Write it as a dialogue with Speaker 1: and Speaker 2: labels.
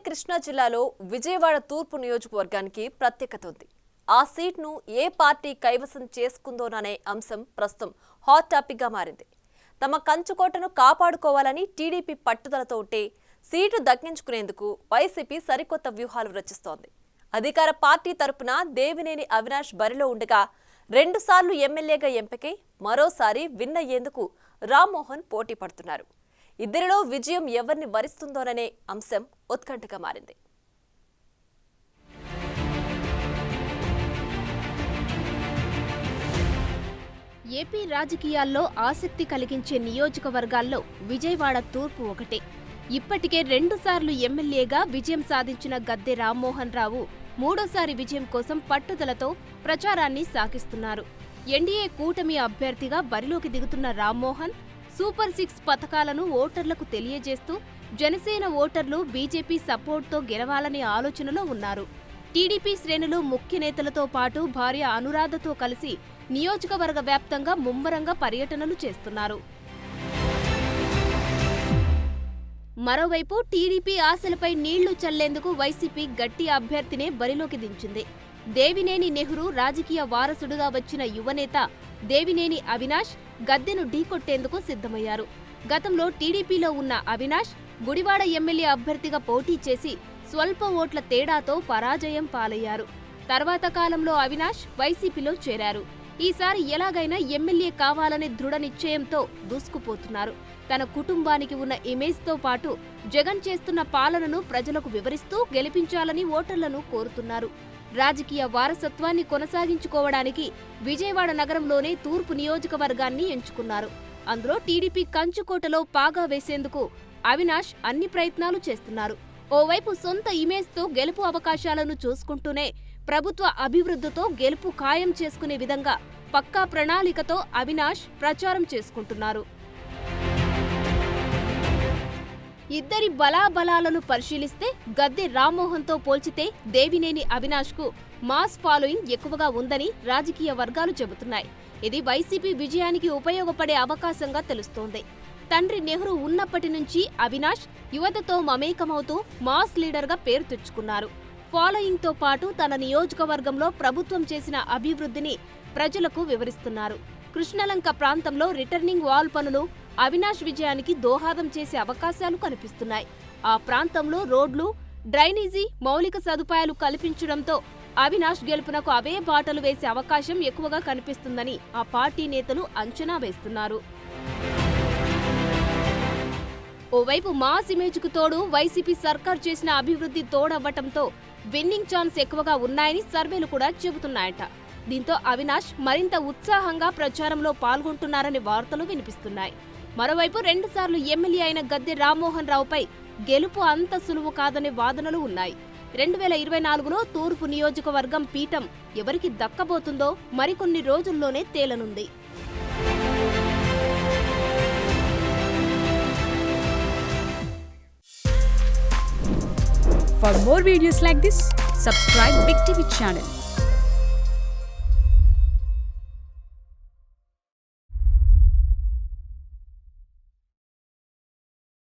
Speaker 1: కృష్ణా జిల్లాలో విజయవాడ తూర్పు నియోజకవర్గానికి ప్రత్యేకత ఉంది. ఆ సీట్ను ఏ పార్టీ కైవసం చేసుకుందోననే అంశం ప్రస్తుతం హాట్ టాపిక్ గా మారింది. తమ కంచుకోటను కాపాడుకోవాలని టీడీపీ పట్టుదలతో ఉంటే సీటు దక్కించుకునేందుకు వైసీపీ సరికొత్త వ్యూహాలు రచిస్తోంది. అధికార పార్టీ తరపున దేవినేని అవినాష్ బరిలో ఉండగా 2 సార్లు ఎమ్మెల్యేగా ఎంపికై మరోసారి విన్ అయ్యేందుకు రామ్మోహన్ పోటీ పడుతున్నారు. ఇద్దరిలో విజయం ఎవరిని వరిస్తుందోననే అంశం ఉత్కంఠగా మారింది.
Speaker 2: ఏపీ రాజకీయాల్లో ఆసక్తి కలిగించే నియోజకవర్గాల్లో విజయవాడ తూర్పు ఒకటే. ఇప్పటికే 2 సార్లు ఎమ్మెల్యేగా విజయం సాధించిన గద్దె రామ్మోహన్ రావు మూడోసారి విజయం కోసం పట్టుదలతో ప్రచారాన్ని సాగిస్తున్నారు. ఎన్డీఏ కూటమి అభ్యర్థిగా బరిలోకి దిగుతున్న రామ్మోహన్ సూపర్ 6 పథకాలను ఓటర్లకు తెలియజేస్తూ జనసేన ఓటర్లు బీజేపీ సపోర్ట్తో గెలవాలనే ఆలోచనలో ఉన్నారు. టీడీపీ శ్రేణులు ముఖ్య నేతలతో పాటు భార్య అనురాధతో కలిసి నియోజకవర్గ వ్యాప్తంగా ముమ్మరంగా పర్యటనలు చేస్తున్నారు. మరోవైపు టీడీపీ ఆశలపై నీళ్లు చల్లేందుకు వైసీపీ గట్టి అభ్యర్థినే బరిలోకి దించింది. దేవినేని నెహ్రూ రాజకీయ వారసుడుగా వచ్చిన యువనేత దేవినేని అవినాష్ గద్దెను ఢీకొట్టేందుకు సిద్ధమయ్యారు. గతంలో టీడీపీలో ఉన్న అవినాష్ గుడివాడ ఎమ్మెల్యే అభ్యర్థిగా పోటీ చేసి స్వల్ప ఓట్ల తేడాతో పరాజయం పాలయ్యారు. తర్వాత కాలంలో అవినాష్ వైసీపీలో చేరారు. ఈసారి ఎలాగైనా ఎమ్మెల్యే కావాలనే దృఢ నిశ్చయంతో దూసుకుపోతున్నారు. తన కుటుంబానికి ఉన్న ఇమేజ్తో పాటు జగన్ చేస్తున్న పాలనను ప్రజలకు వివరిస్తూ గెలిపించాలని ఓటర్లను కోరుతున్నారు. రాజకీయ వారసత్వాన్ని కొనసాగించుకోవడానికి విజయవాడ నగరంలోనే తూర్పు నియోజకవర్గాన్ని ఎంచుకున్నారు. అందులో టీడీపీ కంచుకోటలో పాగా వేసేందుకు అవినాష్ అన్ని ప్రయత్నాలు చేస్తున్నారు. ఓవైపు సొంత ఇమేజ్తో గెలుపు అవకాశాలను చూసుకుంటూనే ప్రభుత్వ అభివృద్ధితో గెలుపు ఖాయం చేసుకునే విధంగా పక్కా ప్రణాళికతో అవినాష్ ప్రచారం చేసుకుంటున్నారు. ఇద్దరి బలాబలాలను పరిశీలిస్తే గద్దె రామ్మోహన్తో పోల్చితే దేవినేని అవినాష్కు మాస్ ఫాలోయింగ్ ఎక్కువగా ఉందని రాజకీయ వర్గాలు చెబుతున్నాయి. ఇది వైసీపీ విజయానికి ఉపయోగపడే అవకాశంగా తెలుస్తోంది. తండ్రి నెహ్రూ ఉన్నప్పటి నుంచి అవినాష్ యువతతో మమేకమవుతూ మాస్ లీడర్గా పేరు తెచ్చుకున్నారు. ఫాలోయింగ్తో పాటు తన నియోజకవర్గంలో ప్రభుత్వం చేసిన అభివృద్ధిని ప్రజలకు వివరిస్తున్నారు. కృష్ణలంక ప్రాంతంలో రిటర్నింగ్ వాల్ పనులు అవినాష్ విజయానికి దోహదం చేసే అవకాశాలు కనిపిస్తున్నాయి. ఆ ప్రాంతంలో రోడ్లు, డ్రైనేజీ, మౌలిక సదుపాయాలు కల్పించడంతో అవినాష్ గెలుపునకు అవే బాటలు వేసే అవకాశం ఎక్కువగా కనిపిస్తుందని ఆ పార్టీ నేతలు అంచనా వేస్తున్నారు. ఓవైపు మాస్ ఇమేజ్కు తోడు వైసీపీ సర్కార్ చేసిన అభివృద్ధి తోడవ్వటంతో విన్నింగ్ ఛాన్స్ ఎక్కువగా ఉన్నాయని సర్వేలు కూడా చెబుతున్నాయట. దీంతో అవినాష్ మరింత ఉత్సాహంగా ప్రచారంలో పాల్గొంటున్నారనే వార్తలు వినిపిస్తున్నాయి. మరోవైపు 2 సార్లు ఎమ్మెల్యే అయిన గద్దె రామ్మోహన్ రావుపై గెలుపు అంత సులువు కాదనే వాదనలు ఉన్నాయి. 2024లో తూర్పు నియోజకవర్గం పీఠం ఎవరికి దక్కబోతుందో మరికొన్ని రోజుల్లోనే తేలనుంది.
Speaker 3: For more videos like this, subscribe Big TV channel.